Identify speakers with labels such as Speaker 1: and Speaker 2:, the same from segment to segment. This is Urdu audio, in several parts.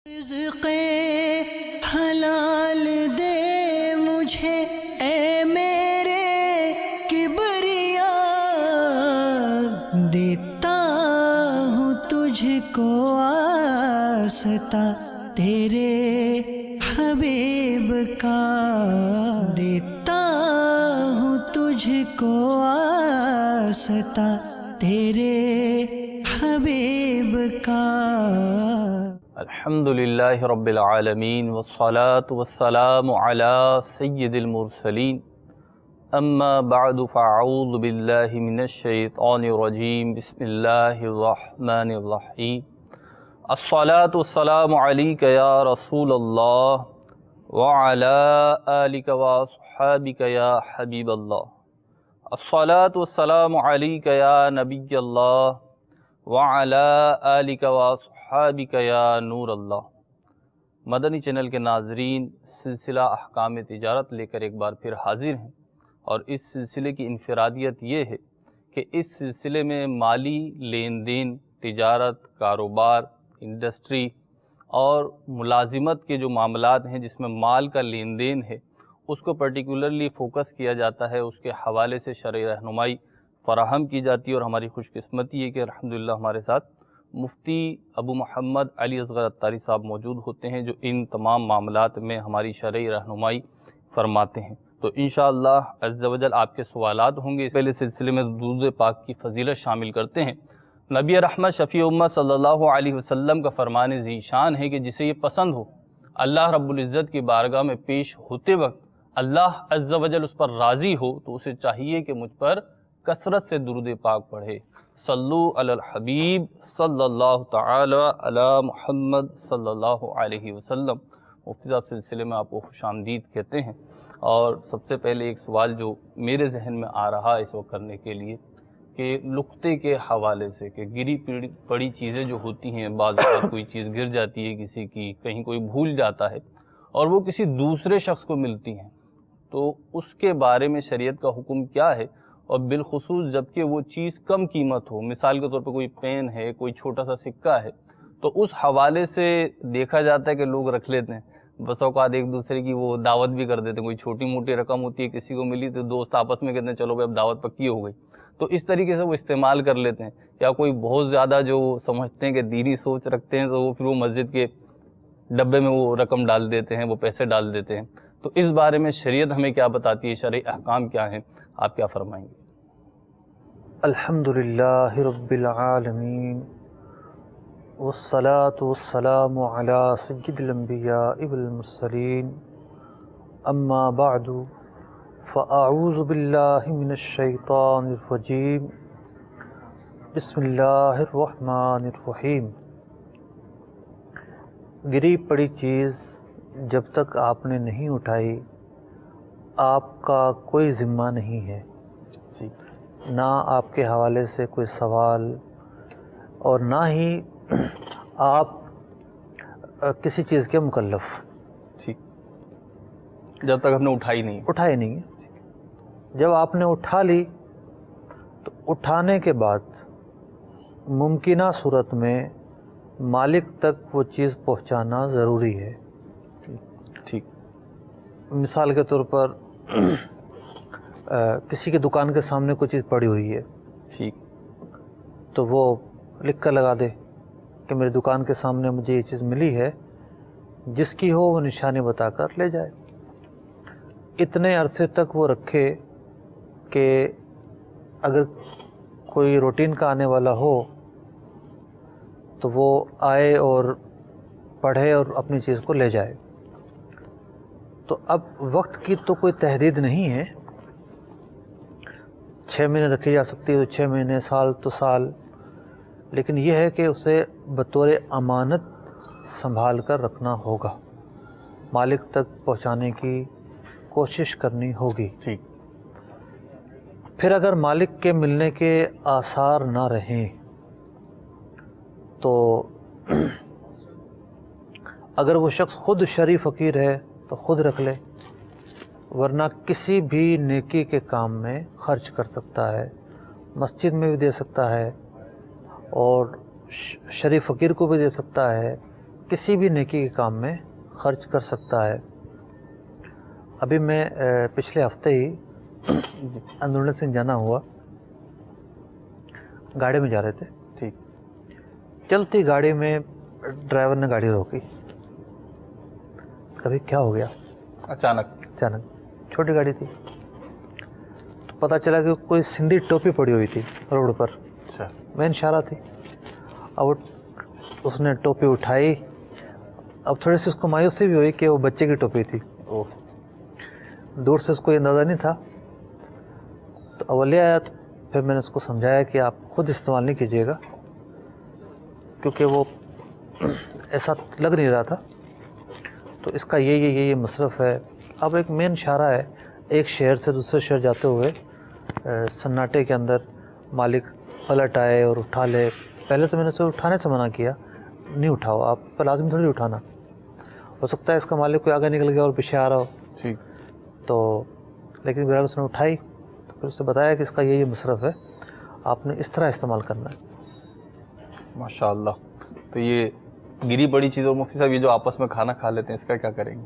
Speaker 1: رزق حلال دے مجھے اے میرے کبریا، دیتا ہوں تجھ کو واسطہ تیرے حبیب کا، دیتا ہوں تجھ کو واسطہ تیرے حبیب کا۔
Speaker 2: الحمدللہ رب العالمین والصلاة والسلام علی سید المرسلین، اما بعد فاعوذ باللہ من الشیطان الرجیم، بسم اللہ الرحمن الرحیم۔ الصلاة والسلام علیک یا رسول اللہ وعلی آلک واصحابک یا حبیب اللہ۔ الصلاة والسلام علیک یا نبی اللہ وعلی آلک واصحابک یا نور اللہ۔ مدنی چینل کے ناظرین، سلسلہ احکام تجارت لے کر ایک بار پھر حاضر ہیں، اور اس سلسلے کی انفرادیت یہ ہے کہ اس سلسلے میں مالی لین دین، تجارت، کاروبار، انڈسٹری اور ملازمت کے جو معاملات ہیں جس میں مال کا لین دین ہے، اس کو پرٹیکولرلی فوکس کیا جاتا ہے، اس کے حوالے سے شرعی رہنمائی فراہم کی جاتی ہے۔ اور ہماری خوش قسمتی ہے کہ الحمدللہ ہمارے ساتھ مفتی ابو محمد علی اصغر عطاری صاحب موجود ہوتے ہیں، جو ان تمام معاملات میں ہماری شرعی رہنمائی فرماتے ہیں۔ تو انشاءاللہ عز و جل آپ کے سوالات ہوں گے۔ اس پہلے سلسلے میں درود پاک کی فضیلت شامل کرتے ہیں۔ نبی رحمت شفیع امت صلی اللہ علیہ وسلم کا فرمان ذیشان ہے کہ جسے یہ پسند ہو، اللہ رب العزت کی بارگاہ میں پیش ہوتے وقت اللہ عز و جل اس پر راضی ہو، تو اسے چاہیے کہ مجھ پر کثرت سے درود پاک پڑھے۔ صلو علی الحبیب صلی اللہ تعالی علی محمد صلی اللہ علیہ وسلم۔ مفتی صاحب سلسلے میں آپ کو خوش آمدید کہتے ہیں، اور سب سے پہلے ایک سوال جو میرے ذہن میں آ رہا اس وقت کرنے کے لیے کہ لقطے کے حوالے سے، کہ گری پڑی چیزیں جو ہوتی ہیں، بعض اوقات کوئی چیز گر جاتی ہے کسی کی، کہیں کوئی بھول جاتا ہے اور وہ کسی دوسرے شخص کو ملتی ہیں، تو اس کے بارے میں شریعت کا حکم کیا ہے؟ اور بالخصوص جبکہ وہ چیز کم قیمت ہو، مثال کے طور پہ کوئی پین ہے، کوئی چھوٹا سا سکہ ہے، تو اس حوالے سے دیکھا جاتا ہے کہ لوگ رکھ لیتے ہیں۔ بس اوقات ایک دوسرے کی وہ دعوت بھی کر دیتے ہیں، کوئی چھوٹی موٹی رقم ہوتی ہے کسی کو ملی تو دوست آپس میں کہتے ہیں چلو بھائی اب دعوت پکی ہو گئی، تو اس طریقے سے وہ استعمال کر لیتے ہیں۔ یا کوئی بہت زیادہ جو سمجھتے ہیں کہ دینی سوچ رکھتے ہیں، تو وہ پھر وہ مسجد کے ڈبے میں وہ رقم ڈال دیتے ہیں، وہ پیسے ڈال دیتے ہیں۔ تو اس بارے میں شریعت ہمیں کیا بتاتی ہے، شرعی احکام کیا ہیں، آپ کیا فرمائیں گے؟
Speaker 3: الحمدللہ رب العالمین والصلاة والسلام علی سید الانبیاء والمرسلین، اما بعد فاعوذ باللہ من الشیطان الرجیم، بسم اللہ الرحمن الرحیم۔ گری پڑی چیز جب تک آپ نے نہیں اٹھائی، آپ کا کوئی ذمہ نہیں ہے،
Speaker 2: جی،
Speaker 3: نہ آپ کے حوالے سے کوئی سوال، اور نہ ہی آپ کسی چیز کے مکلف،
Speaker 2: ٹھیک، جب تک ہم نے اٹھائی نہیں
Speaker 3: ہے۔ جب آپ نے اٹھا لی تو اٹھانے کے بعد ممکنہ صورت میں مالک تک وہ چیز پہنچانا ضروری ہے۔
Speaker 2: ٹھیک،
Speaker 3: مثال کے طور پر کسی کے دکان کے سامنے کوئی چیز پڑی ہوئی ہے،
Speaker 2: ٹھیک،
Speaker 3: تو وہ لکھ کر لگا دے کہ میری دکان کے سامنے مجھے یہ چیز ملی ہے، جس کی ہو وہ نشانی بتا کر لے جائے۔ اتنے عرصے تک وہ رکھے کہ اگر کوئی روٹین کا آنے والا ہو تو وہ آئے اور پڑھے اور اپنی چیز کو لے جائے۔ تو اب وقت کی تو کوئی تحدید نہیں ہے، 6 مہینے رکھی جا سکتی ہے تو 6 مہینے، سال تو سال، لیکن یہ ہے کہ اسے بطور امانت سنبھال کر رکھنا ہوگا، مالک تک پہنچانے کی کوشش کرنی ہوگی۔
Speaker 2: ٹھیک،
Speaker 3: پھر اگر مالک کے ملنے کے آثار نہ رہیں تو اگر وہ شخص خود شرعی فقیر ہے تو خود رکھ لے، ورنہ کسی بھی نیکی کے کام میں خرچ کر سکتا ہے، مسجد میں بھی دے سکتا ہے اور شریف فقیر کو بھی دے سکتا ہے، کسی بھی نیکی کے کام میں خرچ کر سکتا ہے. ابھی میں پچھلے ہفتے ہی اندرون سنگھ جانا ہوا، گاڑی میں جا رہے تھے.
Speaker 2: ٹھیک.
Speaker 3: چلتی گاڑی میں ڈرائیور نے گاڑی روکی. کبھی کیا ہو گیا، اچانک چھوٹی گاڑی تھی تو پتہ چلا کہ کوئی سندھی ٹوپی پڑی ہوئی تھی روڈ پر.
Speaker 2: اچھا.
Speaker 3: مین شارہ تھی. اب اس نے ٹوپی اٹھائی. اب تھوڑی سی اس کو مایوسی بھی ہوئی کہ وہ بچے کی ٹوپی تھی. دور سے اس کو یہ اندازہ نہیں تھا. تو اول آیا تو پھر میں نے اس کو سمجھایا کہ آپ خود استعمال نہیں کیجیے گا، کیونکہ وہ ایسا لگ نہیں رہا تھا. تو اس کا یہ مصرف ہے. اب ایک مین شارہ ہے، ایک شہر سے دوسرے شہر جاتے ہوئے سناٹے کے اندر مالک پلٹ آئے اور اٹھا لے. پہلے تو میں نے اسے اٹھانے سے منع کیا، نہیں اٹھاؤ آپ کو، لازم تھوڑی اٹھانا. ہو سکتا ہے اس کا مالک کوئی آگے نکل گیا اور پیچھے آ رہا ہو.
Speaker 2: ٹھیک.
Speaker 3: تو لیکن بہرحال اس نے اٹھائی. تو پھر اس سے بتایا کہ اس کا یہ مصرف ہے، آپ نے اس طرح استعمال کرنا ہے.
Speaker 2: ماشاء اللہ. تو یہ گری پڑی چیز، اور مفتی صاحب یہ جو آپس میں کھانا کھا لیتے ہیں، اس کا کیا کریں گے؟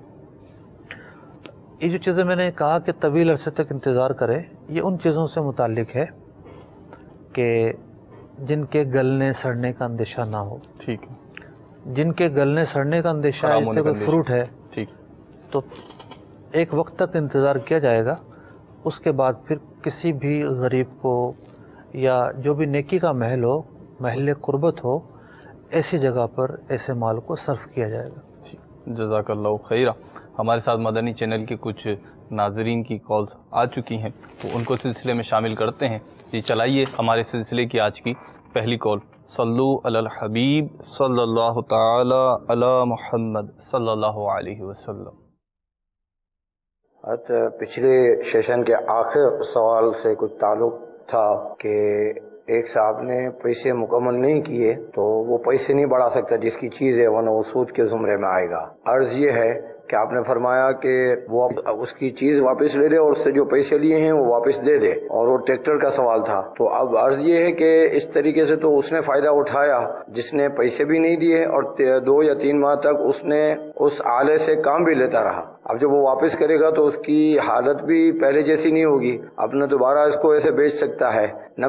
Speaker 3: یہ جو چیزیں میں نے کہا کہ طویل عرصے تک انتظار کرے، یہ ان چیزوں سے متعلق ہے کہ جن کے گلنے سڑنے کا اندیشہ نہ ہو.
Speaker 2: ٹھیک ہے.
Speaker 3: جن کے گلنے سڑنے کا اندیشہ ہے، جیسے کوئی فروٹ ہے،
Speaker 2: ٹھیک،
Speaker 3: تو ایک وقت تک انتظار کیا جائے گا. اس کے بعد پھر کسی بھی غریب کو یا جو بھی نیکی کا محل ہو، محل قربت ہو، ایسی جگہ پر ایسے مال کو صرف کیا جائے گا.
Speaker 2: جزاک اللہ خیرہ. ہمارے ساتھ مدنی چینل کے کچھ ناظرین کی کالز آ چکی ہیں، تو ان کو سلسلے میں شامل کرتے ہیں. یہ چلائیے ہمارے سلسلے کی آج کی پہلی کال. صلو علی الحبیب صلی اللہ تعالی علی محمد صلی اللہ علیہ وسلم.
Speaker 4: پچھلے سیشن کے آخر سوال سے کچھ تعلق تھا کہ ایک صاحب نے پیسے مکمل نہیں کیے تو وہ پیسے نہیں بڑھا سکتا جس کی چیز ہے، ورنہ وہ سود کے زمرے میں آئے گا. عرض یہ ہے کہ آپ نے فرمایا کہ وہ اس کی چیز واپس لے دے اور اس سے جو پیسے لیے ہیں وہ واپس دے دے، اور وہ ٹریکٹر کا سوال تھا. تو اب عرض یہ ہے کہ اس طریقے سے تو اس نے فائدہ اٹھایا جس نے پیسے بھی نہیں دیے اور 2 یا 3 ماہ تک اس نے اس آلے سے کام بھی لیتا رہا. اب جب وہ واپس کرے گا تو اس کی حالت بھی پہلے جیسی نہیں ہوگی. اب نہ دوبارہ اس کو ایسے بیچ سکتا ہے، نہ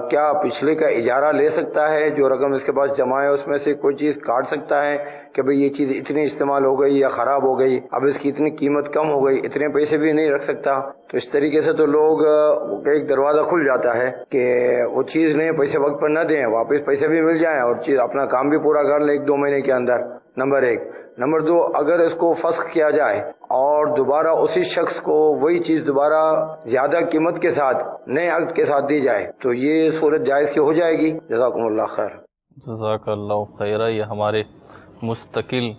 Speaker 4: کیا پچھلے کا اجارہ لے سکتا ہے، جو رقم اس کے پاس جمع ہے اس میں سے کوئی چیز کاٹ سکتا ہے کہ بھئی یہ چیز اتنی استعمال ہو گئی یا خراب ہو گئی، اب اس کی اتنی قیمت کم ہو گئی، اتنے پیسے بھی نہیں رکھ سکتا. تو اس طریقے سے تو لوگ ایک دروازہ کھل جاتا ہے کہ وہ چیز نہیں، پیسے وقت پر نہ دیں، واپس پیسے بھی مل جائیں اور چیز اپنا کام بھی پورا کر لیں 1-2 مہینے کے اندر. نمبر 1. نمبر 2، اگر اس کو فسخ کیا جائے اور دوبارہ اسی شخص کو وہی چیز دوبارہ زیادہ قیمت کے ساتھ نئے عقد کے ساتھ دی جائے تو یہ صورت جائز کی ہو جائے گی. جزاکم اللہ خیر.
Speaker 2: جزاک اللہ خیرہ. یہ ہمارے مستقل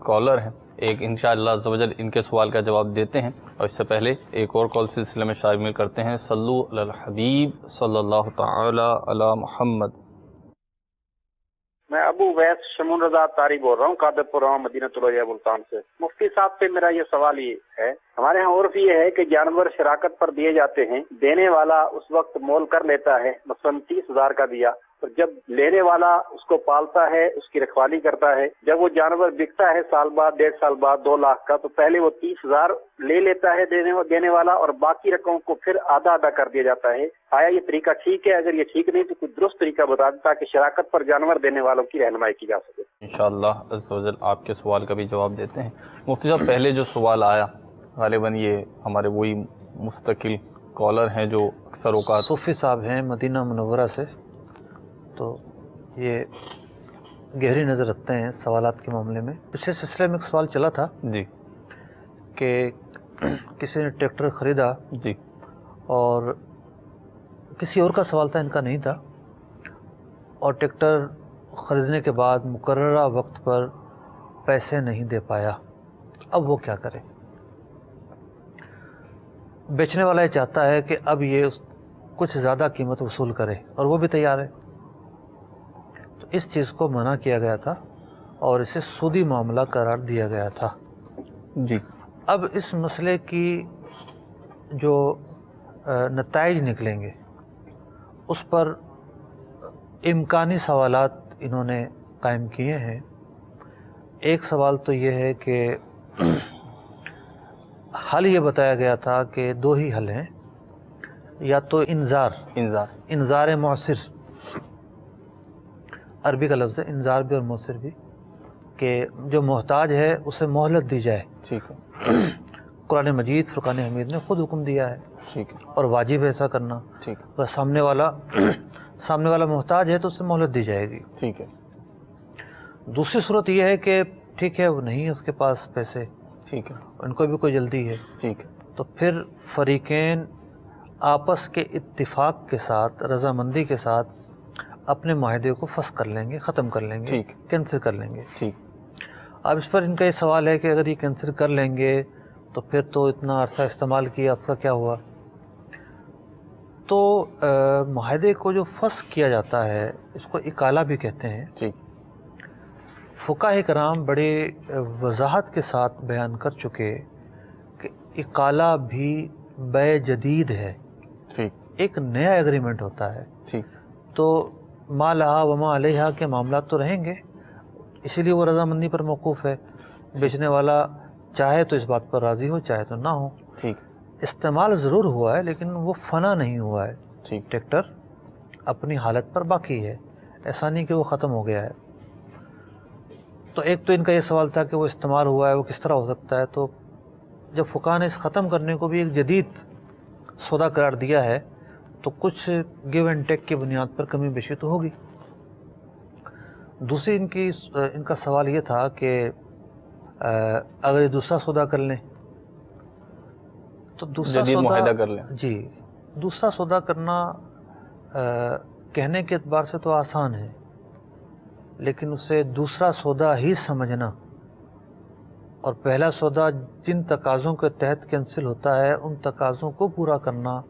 Speaker 2: کالر ہیں، ایک انشاءاللہ عز و جل ان کے سوال کا جواب دیتے ہیں، اور اس سے پہلے ایک اور کال سلسلے میں شامل کرتے ہیں. صلو علی الحبیب صلی اللہ تعالی علی محمد.
Speaker 5: میں ابو ویس شمون رضا تاری بول رہا ہوں، قادر پور مدینہ طلوعیہ ملتان سے. مفتی صاحب سے میرا یہ سوال یہ ہے، ہمارے ہاں عرف یہ ہے کہ جانور شراکت پر دیے جاتے ہیں، دینے والا اس وقت مول کر لیتا ہے، مثلاً 30,000 کا دیا، اور جب لینے والا اس کو پالتا ہے، اس کی رکھوالی کرتا ہے، جب وہ جانور بکتا ہے سال بعد 1.5 سال بعد 2 لاکھ کا، تو پہلے وہ 30,000 لے لیتا ہے دینے والا، اور باقی رقم کو پھر آدھا کر دیا جاتا ہے. آیا یہ طریقہ ٹھیک ہے؟ اگر یہ ٹھیک نہیں تو کوئی درست طریقہ بتا دیں تاکہ شراکت پر جانور دینے والوں کی رہنمائی کی جا سکے.
Speaker 2: انشاءاللہ عز و جل آپ کے سوال کا بھی جواب دیتے ہیں. مفتی صاحب، پہلے جو سوال آیا غالباً یہ ہمارے وہی مستقل کالر ہیں جو اکثر اوقات
Speaker 3: صوفی صاحب ہیں مدینہ منورہ سے، تو یہ گہری نظر رکھتے ہیں سوالات کے معاملے میں. پچھلے سلسلے میں ایک سوال چلا تھا
Speaker 2: جی
Speaker 3: کہ کسی نے ٹریکٹر خریدا،
Speaker 2: جی،
Speaker 3: اور کسی اور کا سوال تھا، ان کا نہیں تھا، اور ٹریکٹر خریدنے کے بعد مقررہ وقت پر پیسے نہیں دے پایا. اب وہ کیا کرے؟ بیچنے والا یہ چاہتا ہے کہ اب یہ کچھ زیادہ قیمت وصول کرے، اور وہ بھی تیار ہے. تو اس چیز کو منع کیا گیا تھا اور اسے سودی معاملہ قرار دیا گیا تھا.
Speaker 2: جی.
Speaker 3: اب اس مسئلے کی جو نتائج نکلیں گے اس پر امکانی سوالات انہوں نے قائم کیے ہیں. ایک سوال تو یہ ہے کہ حل یہ بتایا گیا تھا کہ دو ہی حل ہیں، یا تو انذار مؤثر، عربی کا لفظ ہے انذار بھی اور مؤثر بھی، کہ جو محتاج ہے اسے مہلت دی جائے.
Speaker 2: ٹھیک ہے.
Speaker 3: قرآن مجید فرقان حمید نے خود حکم دیا ہے،
Speaker 2: ٹھیک ہے.
Speaker 3: اور واجب ہے ایسا کرنا.
Speaker 2: ٹھیک ہے.
Speaker 3: اگر سامنے والا محتاج ہے تو اسے مہلت دی جائے گی.
Speaker 2: ٹھیک ہے.
Speaker 3: دوسری صورت یہ ہے کہ ٹھیک ہے وہ نہیں ہے اس کے پاس پیسے،
Speaker 2: ٹھیک ہے.
Speaker 3: ان کو بھی کوئی جلدی ہے،
Speaker 2: ٹھیک ہے.
Speaker 3: تو پھر فریقین آپس کے اتفاق کے ساتھ، رضامندی کے ساتھ اپنے معاہدے کو فسخ کر لیں گے، ختم کر لیں گے،
Speaker 2: ٹھیک.
Speaker 3: کینسل کر لیں گے.
Speaker 2: ٹھیک.
Speaker 3: اب اس پر ان کا یہ سوال ہے کہ اگر یہ کینسل کر لیں گے تو پھر تو اتنا عرصہ استعمال کیا، اس کا کیا ہوا؟ تو معاہدے کو جو فسخ کیا جاتا ہے اس کو اقالہ بھی کہتے ہیں.
Speaker 2: ٹھیک.
Speaker 3: فقہاء کرام بڑے وضاحت کے ساتھ بیان کر چکے کہ اقالہ بھی بیع جدید ہے،
Speaker 2: ٹھیک.
Speaker 3: ایک نیا ایگریمنٹ ہوتا ہے.
Speaker 2: ٹھیک.
Speaker 3: تو ما لہا وما علیہا کے معاملات تو رہیں گے، اسی لیے وہ رضامندی پر موقوف ہے. بیچنے والا چاہے تو اس بات پر راضی ہو، چاہے تو نہ ہو.
Speaker 2: ٹھیک.
Speaker 3: استعمال ضرور ہوا ہے لیکن وہ فنا نہیں ہوا ہے.
Speaker 2: ٹھیک.
Speaker 3: ٹریکٹر اپنی حالت پر باقی ہے، ایسا نہیں کہ وہ ختم ہو گیا ہے. تو ایک تو ان کا یہ سوال تھا کہ وہ استعمال ہوا ہے، وہ کس طرح ہو سکتا ہے. تو جب فقہاء نے اس ختم کرنے کو بھی ایک جدید سودا قرار دیا ہے تو کچھ گیو اینڈ ٹیک کی بنیاد پر کمی بیشی تو ہوگی. دوسری ان کا سوال یہ تھا کہ اگر یہ دوسرا سودا کر لیں تو دوسرا
Speaker 2: جدید
Speaker 3: سودا
Speaker 2: معاہدہ کر لیں.
Speaker 3: جی، دوسرا سودا کرنا کہنے کے اعتبار سے تو آسان ہے، لیکن اسے دوسرا سودا ہی سمجھنا اور پہلا سودا جن تقاضوں کے تحت کینسل ہوتا ہے ان تقاضوں کو پورا کرنا،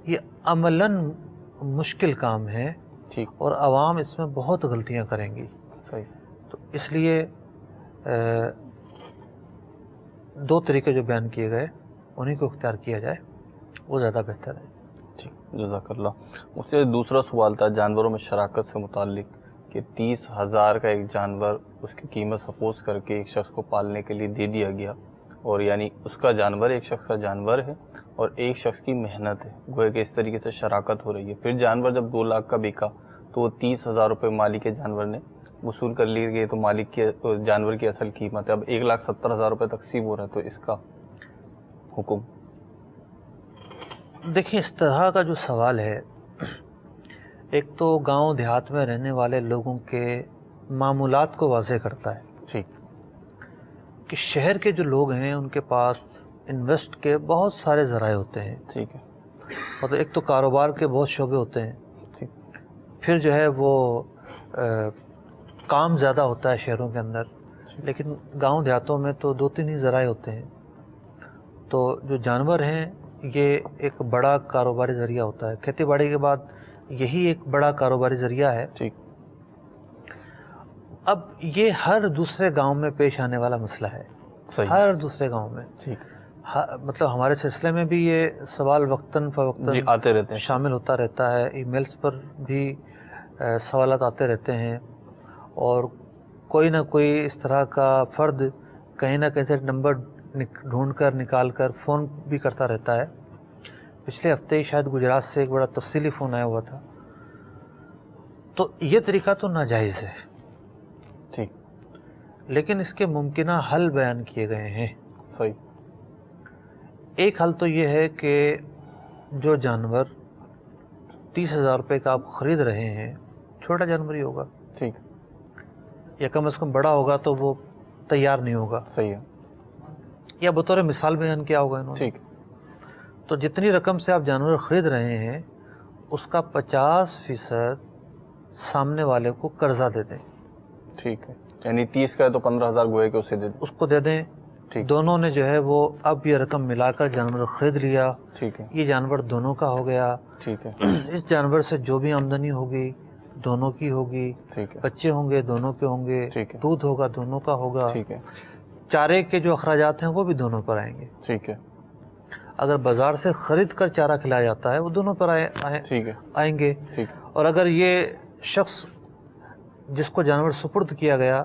Speaker 3: یہ عملاً مشکل کام ہے.
Speaker 2: ٹھیک.
Speaker 3: اور عوام اس میں بہت غلطیاں کریں گی.
Speaker 2: صحیح.
Speaker 3: تو اس لیے دو طریقے جو بیان کیے گئے انہیں کو اختیار کیا جائے، وہ زیادہ بہتر ہے.
Speaker 2: ٹھیک. جزاک اللہ. مجھ سے دوسرا سوال تھا جانوروں میں شراکت سے متعلق کہ 30,000 کا ایک جانور، اس کی قیمت سپوز کر کے ایک شخص کو پالنے کے لیے دے دیا گیا، اور یعنی اس کا جانور ایک شخص کا جانور ہے اور ایک شخص کی محنت ہے، گویا کہ اس طریقے سے شراکت ہو رہی ہے. پھر جانور جب 2 لاکھ کا بکا تو وہ 30,000 روپے مالک کے جانور نے وصول کر لیے گئے، تو مالک کے جانور کی اصل قیمت ہے. اب 1,70,000 روپے تقسیم ہو رہا ہے، تو اس کا حکم؟
Speaker 3: دیکھیں، اس طرح کا جو سوال ہے، ایک تو گاؤں دیہات میں رہنے والے لوگوں کے معمولات کو واضح کرتا ہے.
Speaker 2: ٹھیک.
Speaker 3: کہ شہر کے جو لوگ ہیں ان کے پاس انویسٹ کے بہت سارے ذرائع ہوتے ہیں.
Speaker 2: ٹھیک ہے.
Speaker 3: مطلب ایک تو کاروبار کے بہت شعبے ہوتے ہیں،
Speaker 2: ٹھیک.
Speaker 3: پھر جو ہے وہ کام زیادہ ہوتا ہے شہروں کے اندر، لیکن گاؤں دیہاتوں میں تو 2-3 ہی ذرائع ہوتے ہیں. تو جو جانور ہیں یہ ایک بڑا کاروباری ذریعہ ہوتا ہے. کھیتی باڑی کے بعد یہی ایک بڑا کاروباری ذریعہ ہے.
Speaker 2: ٹھیک.
Speaker 3: اب یہ ہر دوسرے گاؤں میں پیش آنے والا مسئلہ ہے.
Speaker 2: صحیح.
Speaker 3: ہر دوسرے گاؤں میں.
Speaker 2: ٹھیک.
Speaker 3: مطلب ہمارے سلسلے میں بھی یہ سوال وقتاً فوقتاً
Speaker 2: آتے رہتے ہیں،
Speaker 3: شامل ہوتا رہتا ہے. ای میلز پر بھی سوالات آتے رہتے ہیں، اور کوئی نہ کوئی اس طرح کا فرد کہیں نہ کہیں سے نمبر ڈھونڈ کر نکال کر فون بھی کرتا رہتا ہے. پچھلے ہفتے شاید گجرات سے ایک بڑا تفصیلی فون آیا ہوا تھا. تو یہ طریقہ تو ناجائز ہے.
Speaker 2: ٹھیک.
Speaker 3: لیکن اس کے ممکنہ حل بیان کیے گئے ہیں.
Speaker 2: صحیح.
Speaker 3: ایک حل تو یہ ہے کہ جو جانور 30,000 روپے کا آپ خرید رہے ہیں، چھوٹا جانور ہی ہوگا،
Speaker 2: ٹھیک،
Speaker 3: یا کم از کم بڑا ہوگا تو وہ تیار نہیں ہوگا.
Speaker 2: صحیح ہے.
Speaker 3: یا بطور مثال بیان کیا ہوگا انہوں نے.
Speaker 2: ٹھیک.
Speaker 3: تو جتنی رقم سے آپ جانور خرید رہے ہیں اس کا 50% سامنے والے کو قرضہ دے دیں.
Speaker 2: ٹھیک ہے. یعنی 30 کا ہے تو 15,000 گوئے کہ اسے دے دیں.
Speaker 3: اس کو دے دیں.
Speaker 2: ٹھیک.
Speaker 3: دونوں نے جو ہے وہ اب یہ رقم ملا کر جانور خرید لیا.
Speaker 2: ٹھیک ہے.
Speaker 3: یہ جانور دونوں کا ہو گیا.
Speaker 2: ٹھیک ہے.
Speaker 3: اس جانور سے جو بھی آمدنی ہوگی دونوں کی ہوگی.
Speaker 2: ٹھیک ہے.
Speaker 3: بچے ہوں گے دونوں کے ہوں گے.
Speaker 2: ٹھیک ہے.
Speaker 3: دودھ ہوگا دونوں کا ہوگا.
Speaker 2: ٹھیک ہے.
Speaker 3: چارے کے جو اخراجات ہیں وہ بھی دونوں پر آئیں گے.
Speaker 2: ٹھیک ہے.
Speaker 3: اگر بازار سے خرید کر چارہ کھلایا جاتا ہے وہ دونوں پر
Speaker 2: ٹھیک ہے.
Speaker 3: آئیں گے.
Speaker 2: ٹھیک.
Speaker 3: اور اگر یہ شخص جس کو جانور سپرد کیا گیا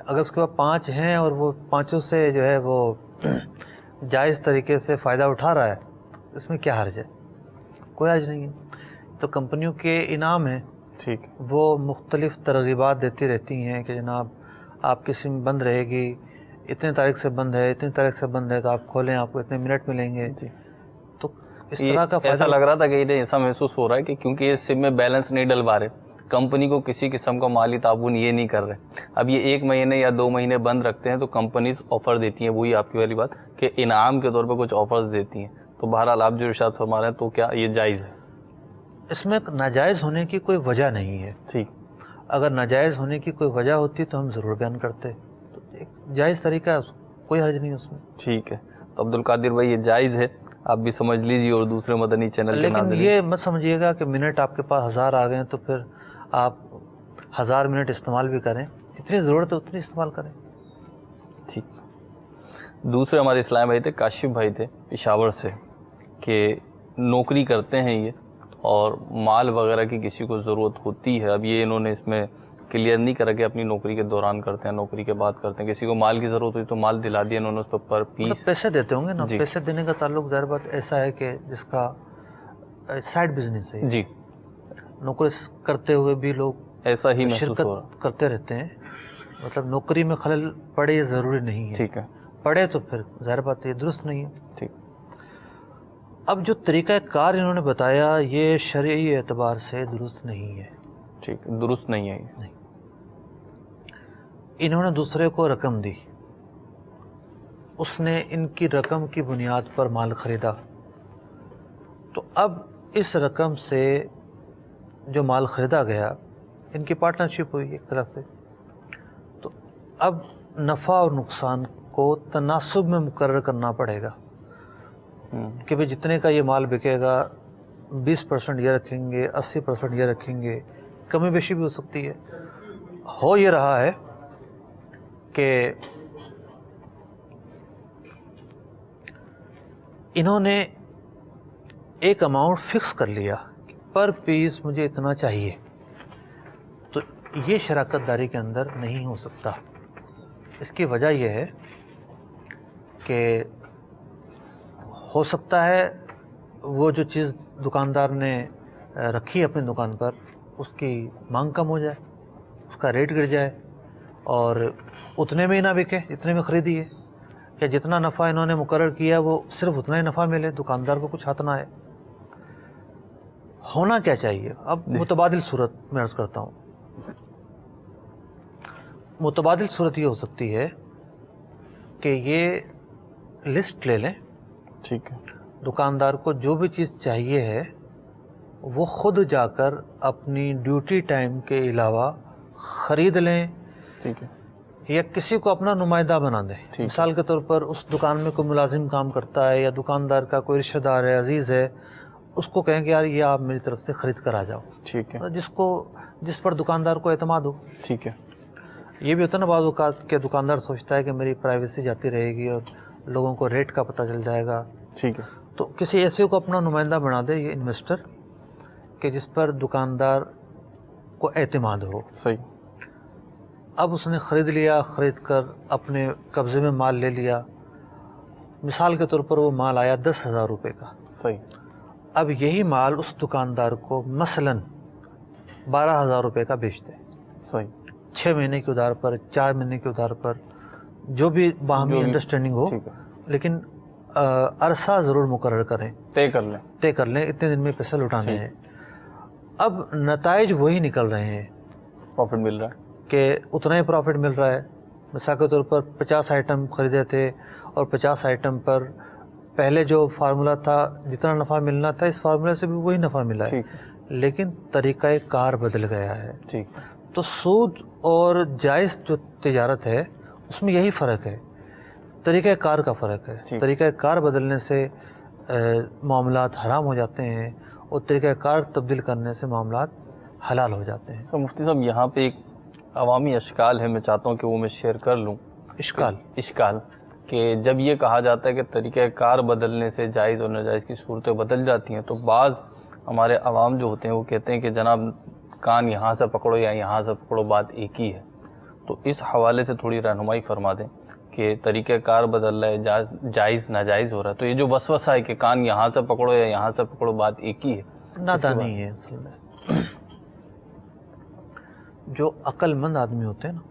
Speaker 3: اگر اس کے پاس 5 ہیں اور وہ 5 سے جو ہے وہ جائز طریقے سے فائدہ اٹھا رہا ہے، اس میں کیا حرج ہے؟ کوئی حرج نہیں ہے۔ تو کمپنیوں کے انعام ہیں،
Speaker 2: ٹھیک،
Speaker 3: وہ مختلف ترغیبات دیتی رہتی ہیں کہ جناب آپ کی سم بند رہے گی، اتنے تاریخ سے بند ہے، اتنی تاریخ سے بند ہے، تو آپ کھولیں، آپ کو اتنے منٹ ملیں گے۔
Speaker 2: جی،
Speaker 3: تو اس طرح کا
Speaker 2: ایسا
Speaker 3: فائدہ
Speaker 2: لگ رہا تھا کہ انہیں ایسا محسوس ہو رہا ہے کہ کیونکہ یہ سم میں بیلنس نہیں ڈلوا رہے، کمپنی کو کسی قسم کا مالی تعاون یہ نہیں کر رہے، اب یہ 1 مہینے یا 2 مہینے بند رکھتے ہیں تو کمپنیز آفر دیتی ہیں، وہی آپ کی والی بات کہ انعام کے طور پہ کچھ آفرز دیتی ہیں۔ تو بہرحال آپ جو ارشاد فرما رہے ہیں تو کیا یہ جائز ہے؟
Speaker 3: اس میں ناجائز ہونے کی کوئی وجہ نہیں ہے۔
Speaker 2: ٹھیک،
Speaker 3: اگر ناجائز ہونے کی کوئی وجہ ہوتی تو ہم ضرور بیان کرتے، تو ایک جائز طریقہ ہے، کوئی حرج نہیں اس میں۔
Speaker 2: ٹھیک ہے، تو عبدالقادر بھائی یہ جائز ہے، آپ بھی سمجھ لیجیے اور دوسرے مدنی چینل کے
Speaker 3: لیکن
Speaker 2: ناظرین۔
Speaker 3: یہ مت سمجھیے گا کہ منٹ آپ کے پاس 1000 آ گئے ہیں تو پھر آپ 1000 منٹ استعمال بھی کریں، جتنی ضرورت ہے اتنی استعمال کریں۔
Speaker 2: ٹھیک، دوسرے ہمارے اسلام بھائی تھے، کاشف بھائی تھے پشاور سے، کہ نوکری کرتے ہیں یہ اور مال وغیرہ کی کسی کو ضرورت ہوتی ہے، اب یہ انہوں نے اس میں کلیئر نہیں کرا کہ اپنی نوکری کے دوران کرتے ہیں، نوکری کے بعد کرتے ہیں، کسی کو مال کی ضرورت ہوئی تو مال دلا دیا انہوں نے اس پر
Speaker 3: مطلب
Speaker 2: پیس۔
Speaker 3: پیسے دیتے ہوں گے نا،
Speaker 2: جی،
Speaker 3: پیسے دینے کا تعلق ظاہر بات ایسا ہے کہ جس کا سائڈ بزنس ہے،
Speaker 2: جی،
Speaker 3: نوکری کرتے ہوئے بھی لوگ
Speaker 2: ایسا ہی محسوس ہو
Speaker 3: شرکت
Speaker 2: رہا۔
Speaker 3: کرتے رہتے ہیں، مطلب نوکری میں خلل پڑے یہ ضروری نہیں ہے،
Speaker 2: ٹھیک ہے،
Speaker 3: پڑے تو پھر ظاہر بات یہ درست نہیں ہے۔
Speaker 2: ٹھیک،
Speaker 3: اب جو طریقہ کار انہوں نے بتایا یہ شرعی اعتبار سے درست نہیں ہے۔
Speaker 2: ٹھیک، درست نہیں ہے یہ۔
Speaker 3: انہوں نے دوسرے کو رقم دی، اس نے ان کی رقم کی بنیاد پر مال خریدا، تو اب اس رقم سے جو مال خریدا گیا ان کی پارٹنرشپ ہوئی ایک طرح سے، تو اب نفع اور نقصان کو تناسب میں مقرر کرنا پڑے گا کہ بھئی جتنے کا یہ مال بکے گا 20% یہ رکھیں گے، 80% یہ رکھیں گے، کمی بیشی بھی ہو سکتی ہے۔ ہو یہ رہا ہے کہ انہوں نے ایک اماؤنٹ فکس کر لیا، پر پیس مجھے اتنا چاہیے، تو یہ شراکت داری کے اندر نہیں ہو سکتا۔ اس کی وجہ یہ ہے کہ ہو سکتا ہے وہ جو چیز دکاندار نے رکھی اپنی دکان پر اس کی مانگ کم ہو جائے، اس کا ریٹ گر جائے اور اتنے میں ہی نہ بکے جتنے میں خریدی ہے، یا جتنا نفع انہوں نے مقرر کیا وہ صرف اتنا ہی نفع ملے، دکاندار کو کچھ ہاتھ نہ آئے۔ ہونا کیا چاہیے؟ اب متبادل صورت میں عرض کرتا ہوں، متبادل صورت یہ ہو سکتی ہے کہ یہ لسٹ لے لیں،
Speaker 2: ٹھیک ہے،
Speaker 3: دکاندار کو جو بھی چیز چاہیے ہے وہ خود جا کر اپنی ڈیوٹی ٹائم کے علاوہ خرید لیں،
Speaker 2: ٹھیک ہے،
Speaker 3: یا کسی کو اپنا نمائندہ بنا دیں۔ مثال کے طور پر اس دکان میں کوئی ملازم کام کرتا ہے یا دکاندار کا کوئی رشتہ دار ہے، عزیز ہے، اس کو کہیں کہ یار یہ آپ میری طرف سے خرید کر آ جاؤ،
Speaker 2: ٹھیک ہے،
Speaker 3: جس پر دکاندار کو اعتماد ہو۔
Speaker 2: ٹھیک ہے،
Speaker 3: یہ بھی ہوتا ہے نا بعض اوقات کہ دکاندار سوچتا ہے کہ میری پرائیویسی جاتی رہے گی اور لوگوں کو ریٹ کا پتہ چل جائے گا،
Speaker 2: ٹھیک ہے،
Speaker 3: تو کسی ایسے کو اپنا نمائندہ بنا دے یہ انویسٹر کہ جس پر دکاندار کو اعتماد ہو۔
Speaker 2: صحیح،
Speaker 3: اب اس نے خرید لیا، خرید کر اپنے قبضے میں مال لے لیا، مثال کے طور پر وہ مال آیا 10,000 روپے کا،
Speaker 2: صحیح،
Speaker 3: اب یہی مال اس دکاندار کو مثلاً 12,000 روپے کا بیچ دے،
Speaker 2: صحیح،
Speaker 3: 6 مہینے کے ادھار پر، 4 مہینے کے ادھار پر، جو بھی باہمی انڈرسٹینڈنگ ہو،
Speaker 2: ٹھیک ہے،
Speaker 3: لیکن عرصہ ضرور مقرر کریں، طے کر لیں اتنے دن میں پیسے لوٹانے ہیں۔ اب نتائج وہی نکل رہے ہیں،
Speaker 2: پروفٹ مل رہا ہے
Speaker 3: کہ اتنا ہی پروفٹ مل رہا ہے۔ مثال کے طور پر 50 آئٹم خریدے تھے اور 50 آئٹم پر پہلے جو فارمولہ تھا جتنا نفع ملنا تھا اس فارمولے سے بھی وہی نفع ملا ہے، لیکن طریقہ کار بدل گیا ہے۔
Speaker 2: ٹھیک،
Speaker 3: تو سود اور جائز جو تجارت ہے اس میں یہی فرق ہے، طریقہ کار کا فرق ہے۔ طریقہ کار بدلنے سے معاملات حرام ہو جاتے ہیں اور طریقہ کار تبدیل کرنے سے معاملات حلال ہو جاتے ہیں۔
Speaker 2: تو مفتی صاحب یہاں پہ ایک عوامی اشکال ہے، میں چاہتا ہوں کہ وہ میں شیئر کر لوں۔ اشکال کہ جب یہ کہا جاتا ہے کہ طریقہ کار بدلنے سے جائز اور ناجائز کی صورتیں بدل جاتی ہیں، تو بعض ہمارے عوام جو ہوتے ہیں وہ کہتے ہیں کہ جناب کان یہاں سے پکڑو یا یہاں سے پکڑو، بات ایک ہی ہے۔ تو اس حوالے سے تھوڑی رہنمائی فرما دیں کہ طریقہ کار بدل رہا ہے، جائز ناجائز ہو رہا ہے، تو یہ جو وسوسہ ہے کہ کان یہاں سے پکڑو یا یہاں سے پکڑو، بات ایک ہی ہے؟
Speaker 3: نادانی ہے اصل میں. جو عقل مند آدمی ہوتے ہیں نا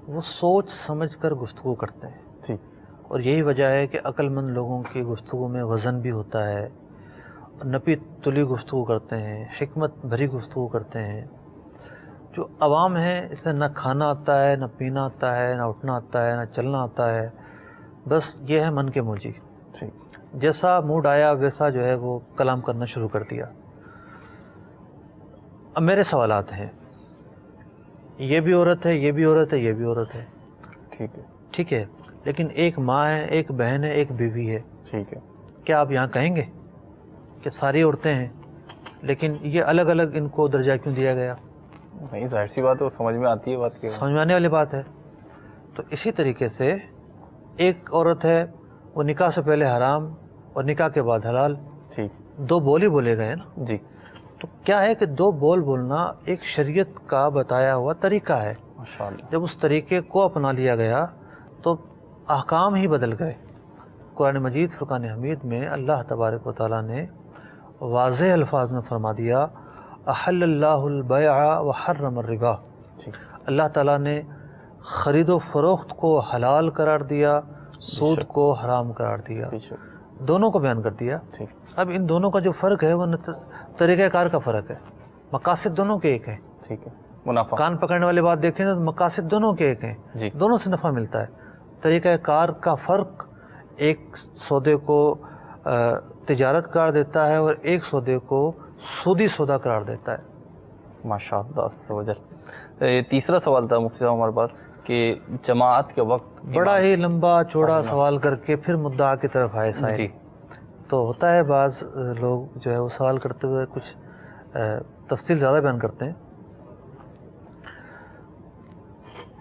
Speaker 3: وہ سوچ سمجھ کر گفتگو کرتے ہیں،
Speaker 2: ٹھیک.
Speaker 3: اور یہی وجہ ہے کہ عقل مند لوگوں کی گفتگو میں وزن بھی ہوتا ہے، نپی تلی گفتگو کرتے ہیں، حکمت بھری گفتگو کرتے ہیں. جو عوام ہے اسے نہ کھانا آتا ہے، نہ پینا آتا ہے، نہ اٹھنا آتا ہے، نہ چلنا آتا ہے، بس یہ ہے من کے موجی.
Speaker 2: ٹھیک.
Speaker 3: جیسا موڈ آیا ویسا جو ہے وہ کلام کرنا شروع کر دیا. اب میرے سوالات ہیں، یہ بھی عورت ہے، یہ بھی عورت ہے، یہ بھی عورت ہے،
Speaker 2: ٹھیک ہے.
Speaker 3: ٹھیک ہے، لیکن ایک ماں ہے، ایک بہن ہے، ایک بیوی ہے.
Speaker 2: ٹھیک ہے.
Speaker 3: کیا آپ یہاں کہیں گے کہ ساری عورتیں ہیں لیکن یہ الگ الگ ان کو درجہ کیوں دیا گیا؟
Speaker 2: نہیں، ظاہر سی بات ہے، وہ سمجھ میں آتی ہے بات کی.
Speaker 3: سمجھ میں آنے والی بات ہے. تو اسی طریقے سے ایک عورت ہے وہ نکاح سے پہلے حرام اور نکاح کے بعد حلال.
Speaker 2: ٹھیک.
Speaker 3: دو بول ہی بولے گئے نا.
Speaker 2: جی.
Speaker 3: تو کیا ہے کہ دو بول بولنا ایک شریعت کا بتایا ہوا طریقہ ہے.
Speaker 2: ماشاءاللہ.
Speaker 3: جب اس طریقے کو اپنا لیا گیا تو احکام ہی بدل گئے. قرآن مجید فرقان حمید میں اللہ تبارک و تعالیٰ نے واضح الفاظ میں فرما دیا احل اللہ البیع وحرم الربا. اللہ تعالیٰ نے خرید و فروخت کو حلال قرار دیا، سود کو حرام قرار دیا، دونوں کو بیان کر دیا. اب ان دونوں کا جو فرق ہے وہ طریقہ کار کا فرق ہے، مقاصد دونوں کے ایک ہیں.
Speaker 2: ٹھیک ہے. منافع.
Speaker 3: کان پکڑنے والی بات دیکھیں تو مقاصد دونوں کے ایک ہیں، دونوں سے نفع ملتا ہے. طریقہ کار کا فرق ایک سودے کو تجارت قرار دیتا ہے اور ایک سودے کو سودی سودا قرار دیتا ہے.
Speaker 2: ماشاءاللہ. یہ تیسرا سوال تھا مفتی صاحب ہمارے پاس کہ جماعت کے وقت
Speaker 3: بڑا ہی لمبا چوڑا سوال کر کے پھر مدعا کی طرف آئے سائل.
Speaker 2: جی.
Speaker 3: تو ہوتا ہے بعض لوگ جو ہے وہ سوال کرتے ہوئے کچھ تفصیل زیادہ بیان کرتے ہیں.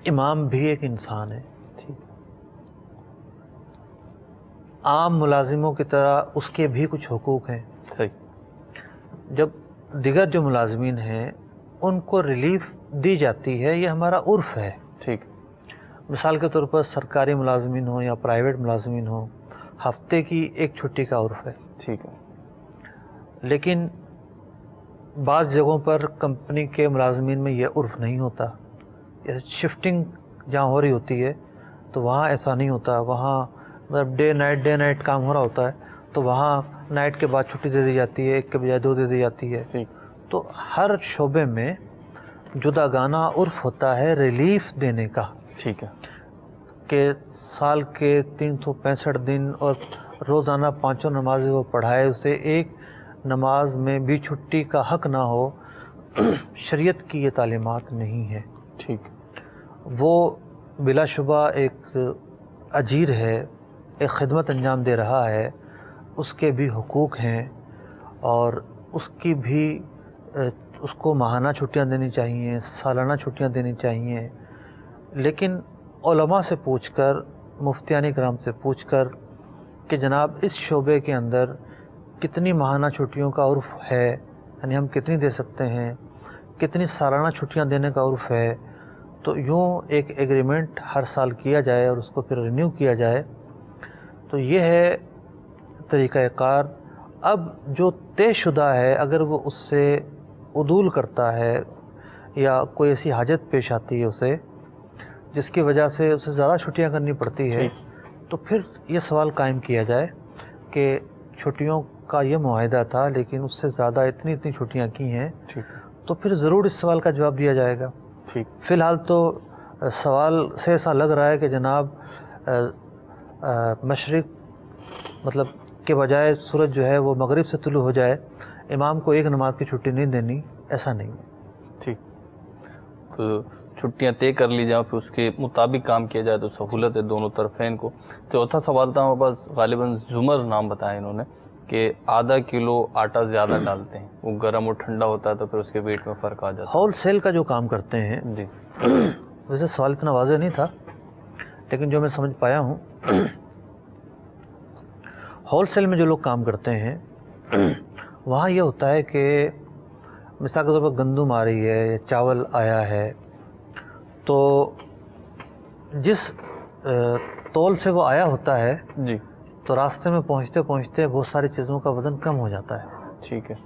Speaker 3: امام بھی ایک انسان ہے، عام ملازموں کی طرح اس کے بھی کچھ حقوق ہیں.
Speaker 2: صحیح.
Speaker 3: جب دیگر جو ملازمین ہیں ان کو ریلیف دی جاتی ہے، یہ ہمارا عرف ہے.
Speaker 2: ٹھیک.
Speaker 3: مثال کے طور پر سرکاری ملازمین ہوں یا پرائیویٹ ملازمین ہوں، ہفتے کی ایک چھٹی کا عرف ہے.
Speaker 2: ٹھیک ہے.
Speaker 3: لیکن بعض جگہوں پر کمپنی کے ملازمین میں یہ عرف نہیں ہوتا. شفٹنگ جہاں ہو رہی ہوتی ہے تو وہاں ایسا نہیں ہوتا، وہاں مطلب ڈے نائٹ کام ہو رہا ہوتا ہے تو وہاں نائٹ کے بعد چھٹی دے دی جاتی ہے، ایک کے بجائے 2 دے دی جاتی ہے. تو ہر شعبے میں جدا گانا عرف ہوتا ہے ریلیف دینے کا.
Speaker 2: ٹھیک ہے.
Speaker 3: کہ سال کے 365 دن اور روزانہ 5 نمازیں وہ پڑھائے، اسے ایک نماز میں بھی چھٹی کا حق نہ ہو. شریعت کی یہ تعلیمات نہیں ہے.
Speaker 2: ٹھیک.
Speaker 3: وہ بلا شبہ ایک اجیر ہے، ایک خدمت انجام دے رہا ہے، اس کے بھی حقوق ہیں اور اس کی بھی اس کو ماہانہ چھٹیاں دینی چاہیے، سالانہ چھٹیاں دینی چاہیے. لیکن علماء سے پوچھ کر، مفتیان کرام سے پوچھ کر کہ جناب اس شعبے کے اندر کتنی ماہانہ چھٹیوں کا عرف ہے، یعنی ہم کتنی دے سکتے ہیں، کتنی سالانہ چھٹیاں دینے کا عرف ہے، تو یوں ایک ایگریمنٹ ہر سال کیا جائے اور اس کو پھر رینیو کیا جائے. تو یہ ہے طریقہ کار. اب جو طے شدہ ہے اگر وہ اس سے عدول کرتا ہے یا کوئی ایسی حاجت پیش آتی ہے اسے جس کی وجہ سے اسے زیادہ چھٹیاں کرنی پڑتی ہے، تو پھر یہ سوال قائم کیا جائے کہ چھٹیوں کا یہ معاہدہ تھا لیکن اس سے زیادہ اتنی چھٹیاں کی ہیں، تو پھر ضرور اس سوال کا جواب دیا جائے گا. فی الحال تو سوال سے ایسا لگ رہا ہے کہ جناب مشرق مطلب کے بجائے سورج جو ہے وہ مغرب سے طلوع ہو جائے، امام کو ایک نماز کی چھٹی نہیں دینی، ایسا نہیں ہے.
Speaker 2: ٹھیک. تو چھٹیاں طے کر لی جائیں، پھر اس کے مطابق کام کیا جائے تو سہولت ہے دونوں طرفین کو. چوتھا سوال تھا ہمارے پاس، غالباً زمر نام بتایا انہوں نے، کہ آدھا کلو آٹا زیادہ ڈالتے ہیں، وہ گرم اور ٹھنڈا ہوتا ہے تو پھر اس کے ویٹ میں فرق آ جاتا ہے.
Speaker 3: ہول سیل کا جو کام کرتے ہیں،
Speaker 2: جی
Speaker 3: ویسے سوال اتنا واضح نہیں تھا لیکن جو میں سمجھ پایا ہوں، ہول سیل میں جو لوگ کام کرتے ہیں وہاں یہ ہوتا ہے کہ مثال کے طور پر گندم آ رہی ہے یا چاول آیا ہے تو جس تول سے وہ آیا ہوتا ہے
Speaker 2: جی
Speaker 3: تو راستے میں پہنچتے پہنچتے بہت ساری چیزوں کا وزن کم ہو جاتا ہے.
Speaker 2: ٹھیک ہے.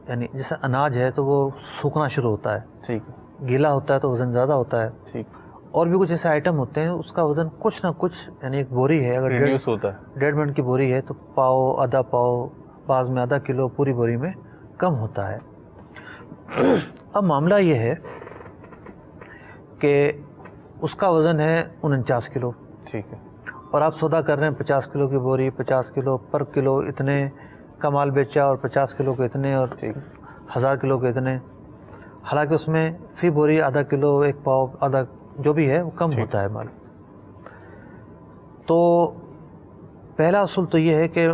Speaker 3: یعنی جیسے اناج ہے تو وہ سوکھنا شروع ہوتا ہے,
Speaker 2: ٹھیک ہے.
Speaker 3: گیلا ہوتا ہے تو وزن زیادہ ہوتا ہے.
Speaker 2: ٹھیک.
Speaker 3: اور بھی کچھ ایسے آئٹم ہوتے ہیں اس کا وزن کچھ نہ کچھ, یعنی ایک بوری ہے اگر
Speaker 2: ریڈیوس ہوتا ہے,
Speaker 3: 1.5 من کی بوری ہے تو پاؤ, آدھا پاؤ, بعض میں آدھا کلو پوری بوری میں کم ہوتا ہے. اب معاملہ یہ ہے کہ اس کا وزن ہے 49 کلو.
Speaker 2: ٹھیک ہے.
Speaker 3: اور آپ سودا کر رہے ہیں 50 کلو کی بوری, 50 کلو پر کلو اتنے کا مال بیچا اور 50 کلو کے اتنے اور 1000 کلو کے اتنے, حالانکہ اس میں فی بوری آدھا کلو, ایک پاؤ, آدھا جو بھی ہے وہ کم ہوتا ہے مال. تو پہلا اصول تو یہ ہے کہ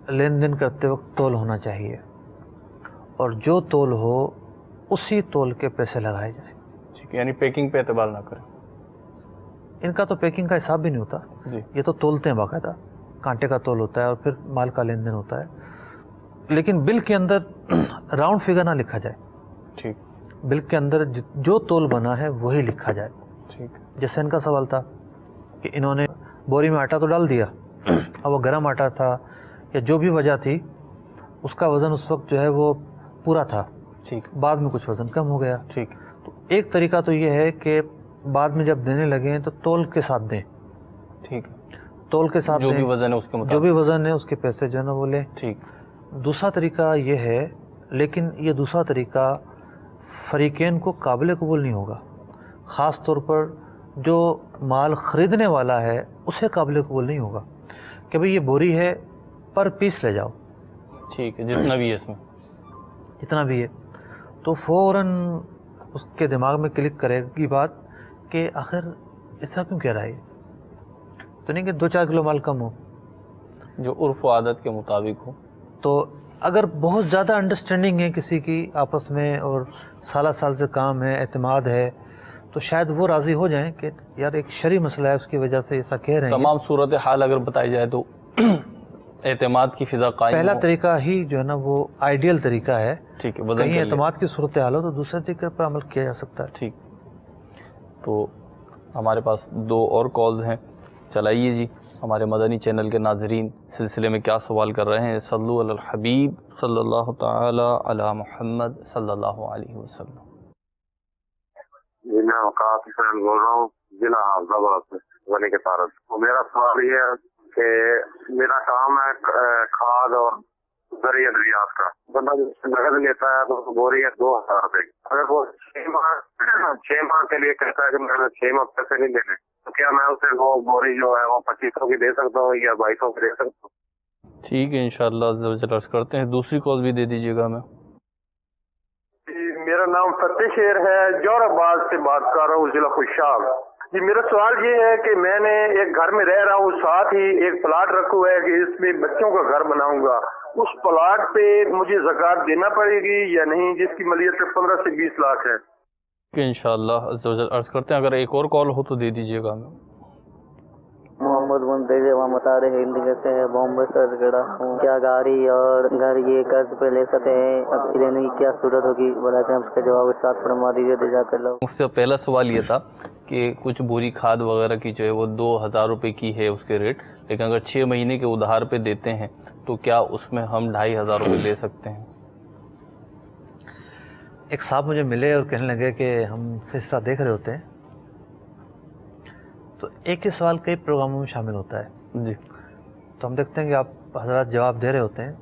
Speaker 3: لین دین کرتے وقت تول ہونا چاہیے, اور جو تول ہو اسی تول کے پیسے لگائے جائیں.
Speaker 2: ٹھیک ہے, یعنی پیکنگ پہ اعتبار نہ کریں.
Speaker 3: ان کا تو پیکنگ کا حساب بھی نہیں ہوتا, یہ تو تولتے ہیں باقاعدہ, کانٹے کا تول ہوتا ہے اور پھر مال کا لین دین ہوتا ہے, لیکن بل کے اندر راؤنڈ فگر نہ لکھا جائے.
Speaker 2: ٹھیک.
Speaker 3: بل کے اندر جو تول بنا ہے وہی لکھا جائے.
Speaker 2: ٹھیک.
Speaker 3: جیسے ان کا سوال تھا کہ انہوں نے بوری میں آٹا تو ڈال دیا اور وہ گرم آٹا تھا یا جو بھی وجہ تھی, اس کا وزن اس وقت جو ہے وہ پورا تھا.
Speaker 2: ٹھیک.
Speaker 3: بعد میں کچھ وزن کم ہو گیا.
Speaker 2: ٹھیک.
Speaker 3: تو ایک طریقہ تو یہ ہے کہ بعد میں جب دینے لگیں تو تول کے ساتھ دیں.
Speaker 2: ٹھیک.
Speaker 3: تول کے ساتھ
Speaker 2: جو
Speaker 3: دیں,
Speaker 2: بھی وزن ہے اس کے مطابق,
Speaker 3: جو بھی وزن ہے اس کے پیسے جو ہے نا وہ لیں.
Speaker 2: ٹھیک.
Speaker 3: دوسرا طریقہ یہ ہے, لیکن یہ دوسرا طریقہ فریقین کو قابل قبول نہیں ہوگا, خاص طور پر جو مال خریدنے والا ہے اسے قابل قبول نہیں ہوگا کہ بھئی یہ بوری ہے پر پیس لے جاؤ.
Speaker 2: ٹھیک ہے, جتنا بھی ہے اس میں,
Speaker 3: جتنا بھی ہے. تو فوراً اس کے دماغ میں کلک کرے گی بات کہ آخر ایسا کیوں کہہ رہا ہے, تو نہیں کہ 2-4 کلو مال کم ہو,
Speaker 2: جو عرف و عادت کے مطابق ہو.
Speaker 3: تو اگر بہت زیادہ انڈرسٹینڈنگ ہے کسی کی آپس میں اور سالہ سال سے کام ہے, اعتماد ہے, تو شاید وہ راضی ہو جائیں کہ یار ایک شرعی مسئلہ ہے اس کی وجہ سے ایسا کہہ رہے ہیں.
Speaker 2: تمام صورت حال اگر بتائی جائے تو اعتماد کی فضا قائم
Speaker 3: پہلا
Speaker 2: ہو.
Speaker 3: طریقہ ہی جو ہے نا وہ آئیڈیل طریقہ ہے.
Speaker 2: ٹھیک ہے,
Speaker 3: کہیں اعتماد کی صورتحال ہو تو دوسرے طریقے پر عمل کیا جا سکتا ہے.
Speaker 2: ٹھیک. تو ہمارے پاس 2 اور کالز ہیں, چلائیے جی. ہمارے مدنی چینل کے ناظرین سلسلے میں کیا سوال کر رہے ہیں؟ صلو علی الحبیب صلی اللہ تعالی علی محمد صلی اللہ علیہ وسلم.
Speaker 6: جی میں اوقات حسین بول رہا ہوں, ضلع حافظ آباد سے, غنی کے طارق. میرا سوال یہ ہے کہ میرا کام ہے کھاد اور زرعی ادویات کا. بندہ جو نقد لیتا ہے تو بوری ہے 2000 روپے کی. اگر وہ 6 ماہ کے لیے کہتا ہے کہ میں 6 ماہ پیسے نہیں دینے, تو کیا میں اسے وہ بوری جو ہے وہ 2500 کی دے سکتا ہوں یا 2200 کی دے سکتا ہوں؟
Speaker 2: ٹھیک ہے, انشاءاللہ عز و جل عرض کرتے ہیں. دوسری کال بھی دے دیجیے گا ہمیں.
Speaker 7: میرا نام فتح شیر ہے, جور آباد سے بات کر رہا ہوں, ضلع خوشحال. جی میرا سوال یہ ہے کہ میں نے ایک گھر میں رہ رہا ہوں, ساتھ ہی ایک پلاٹ رکھا ہوا ہے کہ اس میں بچوں کا گھر بناؤں گا. اس پلاٹ پہ مجھے زکوٰۃ دینا پڑے گی یا نہیں, جس کی ملیت 15 سے 20 لاکھ ہے؟
Speaker 2: کہ انشاءاللہ عز و جل عرض کرتے ہیں. اگر ایک اور کال ہو تو دے دیجیے گا ہمیں.
Speaker 8: محمد منتظر وہاں بتا رہے ہیں ہندی سے ہے بامبے سے گڑا ہوں. کیا گاڑی اور گھر یہ قرض پہ لے سکتے ہیں؟ اب لینے کی کیا صورت ہوگی بتاتے ہیں, اس کا جواب اس ساتھ فرما دیجیے تو جا کر لو.
Speaker 2: مجھ سے پہلا سوال یہ تھا کہ کچھ بوری کھاد وغیرہ کی جو ہے وہ 2000 روپے کی ہے اس کے ریٹ, لیکن اگر 6 مہینے کے ادھار پہ دیتے ہیں تو کیا اس میں ہم 2500 روپے دے سکتے ہیں؟
Speaker 3: ایک صاحب مجھے ملے اور کہنے لگے کہ ہم سلسلہ دیکھ رہے ہوتے ہیں تو ایک ہی سوال کئی پروگراموں میں شامل ہوتا ہے.
Speaker 2: جی.
Speaker 3: تو ہم دیکھتے ہیں کہ آپ حضرات جواب دے رہے ہوتے ہیں.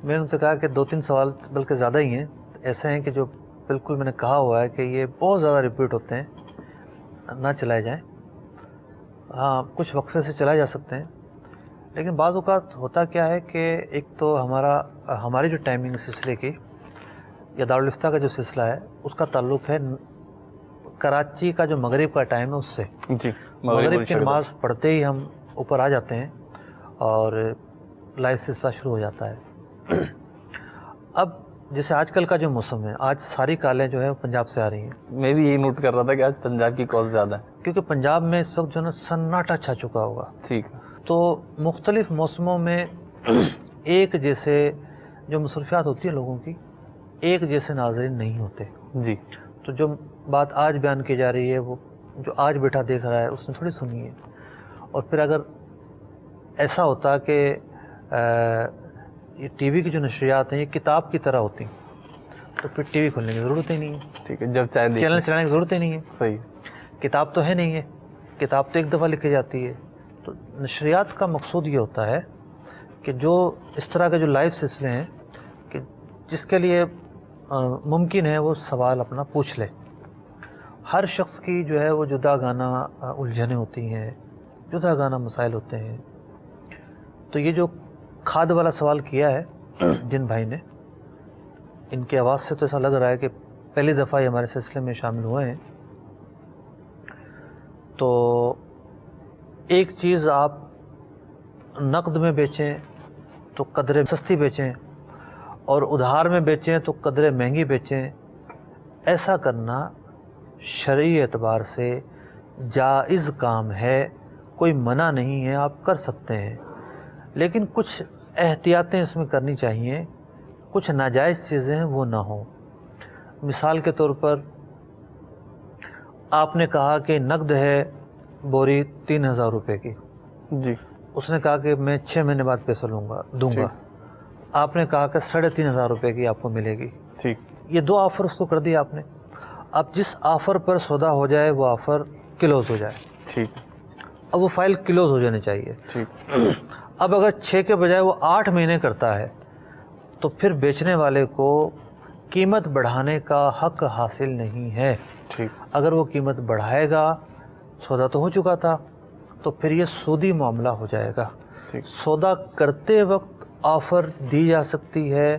Speaker 3: میں نے ان سے کہا کہ 2-3 سوال بلکہ زیادہ ہی ہیں ایسے ہیں کہ جو بالکل میں نے کہا ہوا ہے کہ یہ بہت زیادہ ریپیٹ ہوتے ہیں, نہ چلائے جائیں. ہاں کچھ وقفے سے چلائے جا سکتے ہیں, لیکن بعض اوقات ہوتا کیا ہے کہ ایک تو ہماری جو ٹائمنگ سلسلے کی یا دارالفتہ کا جو سلسلہ ہے اس کا تعلق ہے کراچی کا جو مغرب کا ٹائم ہے اس سے.
Speaker 2: جی.
Speaker 3: مغرب کی نماز پڑھتے ہی ہم اوپر آ جاتے ہیں اور لائیو سلسلہ شروع ہو جاتا ہے. اب جیسے آج کل کا جو موسم ہے, آج ساری کالیں جو ہے پنجاب سے آ رہی ہیں.
Speaker 2: میں بھی یہی نوٹ کر رہا تھا کہ آج پنجاب کی کال زیادہ ہے,
Speaker 3: کیونکہ پنجاب میں اس وقت جو ہے نا سناٹا چھا چکا ہوگا.
Speaker 2: ٹھیک ہے.
Speaker 3: تو مختلف موسموں میں ایک جیسے جو مصروفیات ہوتی ہیں لوگوں کی, ایک جیسے ناظرین نہیں ہوتے.
Speaker 2: جی.
Speaker 3: تو جو بات آج بیان کی جا رہی ہے وہ جو آج بیٹا دیکھ رہا ہے اس نے تھوڑی سنی ہے. اور پھر اگر ایسا ہوتا کہ یہ ٹی وی کی جو نشریات ہیں یہ کتاب کی طرح ہوتی تو پھر ٹی وی کھولنے کی ضرورت ہی نہیں ہے.
Speaker 2: ٹھیک ہے، جب چاہے
Speaker 3: چینل چلانے کی ضرورت ہی نہیں ہے.
Speaker 2: صحیح.
Speaker 3: کتاب تو ہے نہیں ہے، کتاب تو ایک دفعہ لکھی جاتی ہے. تو نشریات کا مقصود یہ ہوتا ہے کہ جو اس طرح کے جو لائیو سلسلے ہیں کہ جس کے لیے ممکن ہے وہ سوال اپنا پوچھ لے. ہر شخص کی جو ہے وہ جدا گانا الجھنیں ہوتی ہیں، جدا گانا مسائل ہوتے ہیں. تو یہ جو کھاد والا سوال کیا ہے جن بھائی نے، ان کی آواز سے تو ایسا لگ رہا ہے کہ پہلی دفعہ یہ ہمارے سلسلے میں شامل ہوئے ہیں. تو ایک چیز آپ نقد میں بیچیں تو قدرے سستی بیچیں اور ادھار میں بیچیں تو قدرے مہنگی بیچیں. ایسا کرنا شرعی اعتبار سے جائز کام ہے، کوئی منع نہیں ہے، آپ کر سکتے ہیں. لیکن کچھ احتیاطیں اس میں کرنی چاہیے، کچھ ناجائز چیزیں ہیں وہ نہ ہوں. مثال کے طور پر آپ نے کہا کہ نقد ہے بوری 3000 روپے کی.
Speaker 2: جی.
Speaker 3: اس نے کہا کہ میں 6 مہینے بعد پیسہ دوں گا. آپ نے کہا کہ 3500 روپے کی آپ کو ملے گی.
Speaker 2: ٹھیک.
Speaker 3: یہ 2 آفر اس کو کر دی آپ نے. اب جس آفر پر سودا ہو جائے وہ آفر کلوز ہو جائے.
Speaker 2: ٹھیک.
Speaker 3: اب وہ فائل کلوز ہو جانے چاہیے.
Speaker 2: ٹھیک.
Speaker 3: اب اگر 6 کے بجائے وہ 8 مہینے کرتا ہے تو پھر بیچنے والے کو قیمت بڑھانے کا حق حاصل نہیں ہے.
Speaker 2: ٹھیک.
Speaker 3: اگر وہ قیمت بڑھائے گا، سودا تو ہو چکا تھا، تو پھر یہ سودی معاملہ ہو جائے گا.
Speaker 2: ٹھیک.
Speaker 3: سودا کرتے وقت آفر دی جا سکتی ہے،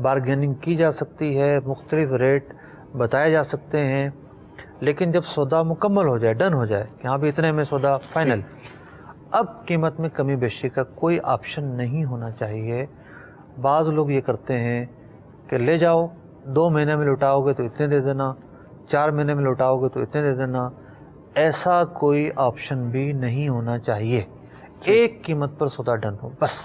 Speaker 3: بارگیننگ کی جا سکتی ہے، مختلف ریٹ بتائے جا سکتے ہیں، لیکن جب سودا مکمل ہو جائے، ڈن ہو جائے کہ ہاں بھی اتنے میں سودا فائنل، اب قیمت میں کمی بیشی کا کوئی آپشن نہیں ہونا چاہیے. بعض لوگ یہ کرتے ہیں کہ لے جاؤ، 2 مہینے میں لوٹاؤ گے تو اتنے دے دینا، 4 مہینے میں لوٹاؤ گے تو اتنے دے دینا. ایسا کوئی آپشن بھی نہیں ہونا چاہیے. ایک قیمت پر سودا ڈن ہو بس.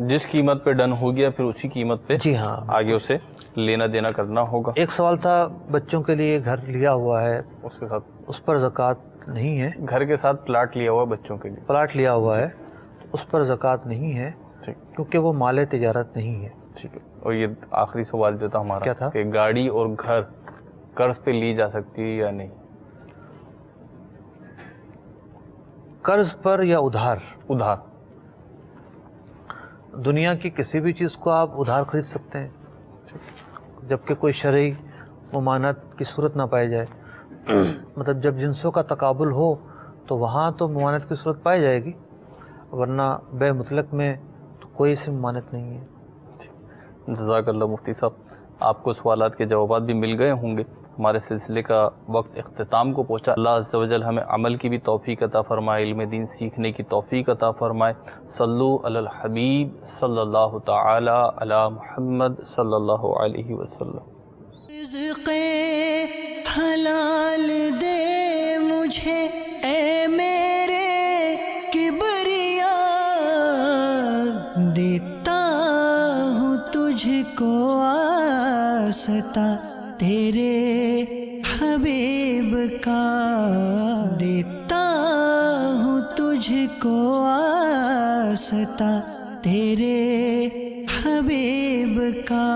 Speaker 2: جس قیمت پہ ڈن ہو گیا پھر اسی قیمت پہ
Speaker 3: جی ہاں
Speaker 2: آگے اسے لینا دینا کرنا ہوگا.
Speaker 3: ایک سوال تھا بچوں کے لیے گھر لیا ہوا ہے،
Speaker 2: اس کے ساتھ
Speaker 3: اس پر زکوٰۃ نہیں ہے.
Speaker 2: گھر کے ساتھ پلاٹ لیا ہوا بچوں کے لیے،
Speaker 3: پلاٹ لیا ہوا ہے، اس پر زکوٰۃ نہیں ہے کیونکہ وہ مال تجارت نہیں ہے.
Speaker 2: ٹھیک ہے. اور یہ آخری سوال جو تھا ہمارا
Speaker 3: کیا تھا
Speaker 2: کہ گاڑی اور گھر قرض پہ لی جا سکتی ہے یا نہیں؟
Speaker 3: قرض پر یا ادھار؟
Speaker 2: ادھار.
Speaker 3: دنیا کی کسی بھی چیز کو آپ ادھار خرید سکتے ہیں جبکہ کوئی شرعی ممانعت کی صورت نہ پائی جائے. مطلب جب جنسوں کا تقابل ہو تو وہاں تو ممانعت کی صورت پائی جائے گی، ورنہ بے مطلق میں تو کوئی ایسی ممانعت نہیں ہے.
Speaker 2: جزاک اللہ مفتی صاحب. آپ کو سوالات کے جوابات بھی مل گئے ہوں گے. ہمارے سلسلے کا وقت اختتام کو پہنچا. اللہ عز و جل ہمیں عمل کی بھی توفیق عطا فرمائے، علم دین سیکھنے کی توفیق عطا فرمائے. صلو علی الحبیب صلی اللہ تعالی علی محمد صلی اللہ علیہ وسلم.
Speaker 1: رزق حلال دے مجھے اے میرے کبریا، دیتا ہوں تجھ کو آستا تیرے حبیب کا، دیتا ہوں تجھ کو آستا تیرے حبیب کا.